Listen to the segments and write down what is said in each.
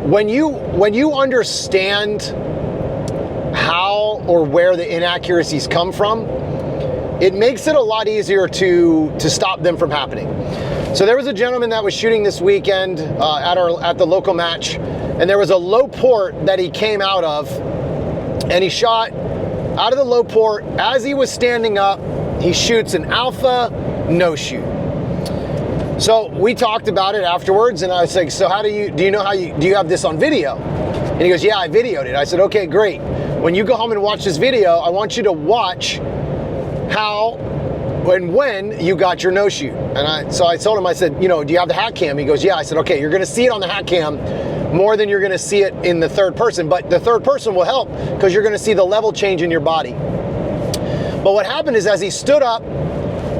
when you understand how or where the inaccuracies come from, it makes it a lot easier to stop them from happening. So there was a gentleman that was shooting this weekend at the local match, and there was a low port that he came out of, and he shot out of the low port. As he was standing up, he shoots an alpha no shoot. So we talked about it afterwards, and I was like, so do you have this on video? And he goes, yeah, I videoed it. I said, okay, great. When you go home and watch this video, I want you to watch how and when you got your no shoot. And so I told him, I said, do you have the hat cam? He goes, yeah. I said, okay, you're gonna see it on the hat cam more than you're gonna see it in the third person, but the third person will help because you're gonna see the level change in your body. But what happened is, as he stood up,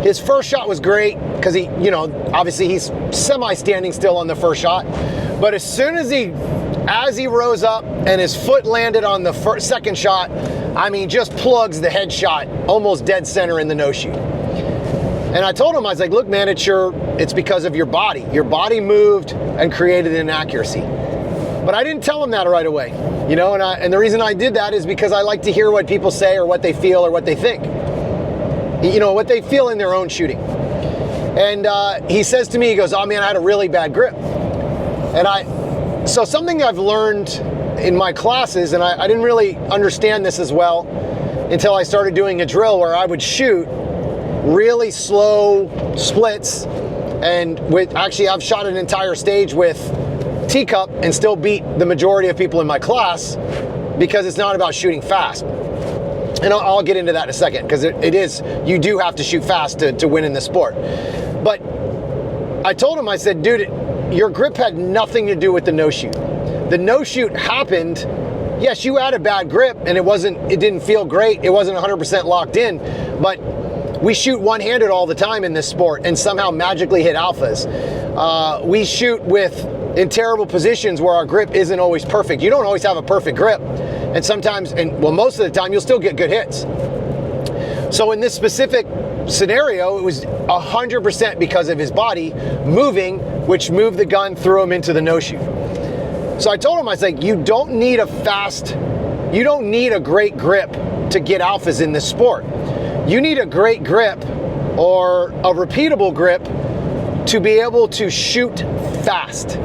his first shot was great because he, obviously he's semi-standing still on the first shot. But as soon as he rose up and his foot landed on the second shot, I mean, just plugs the headshot almost dead center in the no shoot. And I told him, I was like, look, man, it's because of your body. Your body moved and created an inaccuracy. But I didn't tell him that right away, and the reason I did that is because I like to hear what people say or what they feel or what they think. What they feel in their own shooting. And he says to me, he goes, oh man, I had a really bad grip. So something I've learned in my classes, and I didn't really understand this as well until I started doing a drill where I would shoot really slow splits, and I've shot an entire stage with teacup and still beat the majority of people in my class because it's not about shooting fast. And I'll get into that in a second, because you do have to shoot fast to win in this sport. But I told him, I said, dude, your grip had nothing to do with the no shoot. The no shoot happened. Yes, you had a bad grip and it didn't feel great. It wasn't 100% locked in, but we shoot one-handed all the time in this sport and somehow magically hit alphas. We shoot in terrible positions where our grip isn't always perfect. You don't always have a perfect grip. And sometimes, most of the time, you'll still get good hits. So in this specific scenario, it was 100% because of his body moving, which moved the gun, threw him into the no shoot. So I told him, I was like, you don't need a great grip to get alphas in this sport. You need a great grip or a repeatable grip to be able to shoot fast.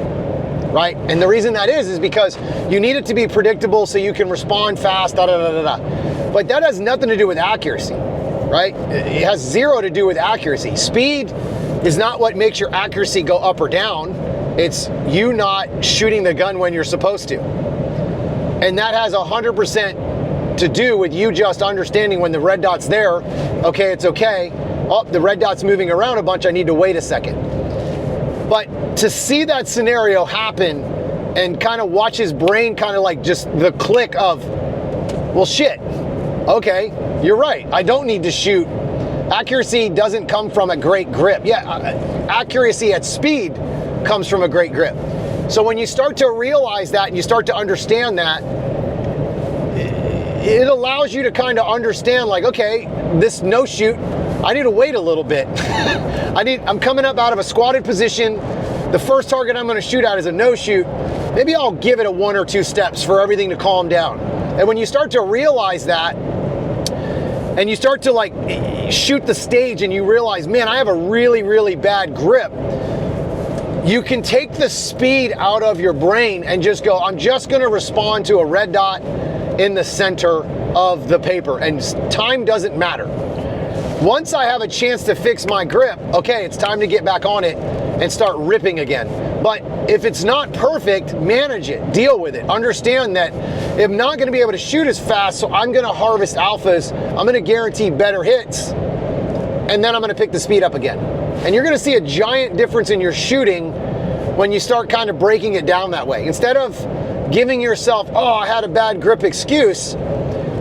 Right? And the reason that is because you need it to be predictable so you can respond fast, But that has nothing to do with accuracy, right? It has zero to do with accuracy. Speed is not what makes your accuracy go up or down. It's you not shooting the gun when you're supposed to. And that has 100% to do with you just understanding when the red dot's there, okay, it's okay. Oh, the red dot's moving around a bunch, I need to wait a second. But to see that scenario happen and kind of watch his brain kind of like just the click of, well, shit, okay, you're right. I don't need to shoot. Accuracy doesn't come from a great grip. Yeah, accuracy at speed comes from a great grip. So when you start to realize that and you start to understand that, it allows you to kind of understand like, okay, this no shoot, I need to wait a little bit. I'm coming up out of a squatted position. The first target I'm going to shoot at is a no shoot. Maybe I'll give it a 1 or 2 steps for everything to calm down. And when you start to realize that, and you start to like shoot the stage and you realize, man, I have a really, really bad grip, you can take the speed out of your brain and just go, I'm just going to respond to a red dot in the center of the paper, and time doesn't matter. Once I have a chance to fix my grip, okay, it's time to get back on it and start ripping again. But if it's not perfect, manage it, deal with it. Understand that I'm not gonna be able to shoot as fast, so I'm gonna harvest alphas, I'm gonna guarantee better hits, and then I'm gonna pick the speed up again. And you're gonna see a giant difference in your shooting when you start kind of breaking it down that way. Instead of giving yourself, oh, I had a bad grip excuse,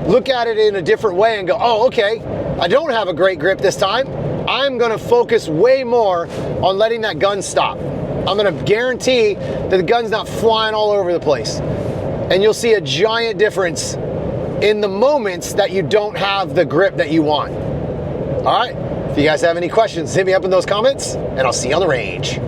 look at it in a different way and go, oh, okay, I don't have a great grip this time. I'm gonna focus way more on letting that gun stop. I'm gonna guarantee that the gun's not flying all over the place. And you'll see a giant difference in the moments that you don't have the grip that you want. All right, if you guys have any questions, hit me up in those comments, and I'll see you on the range.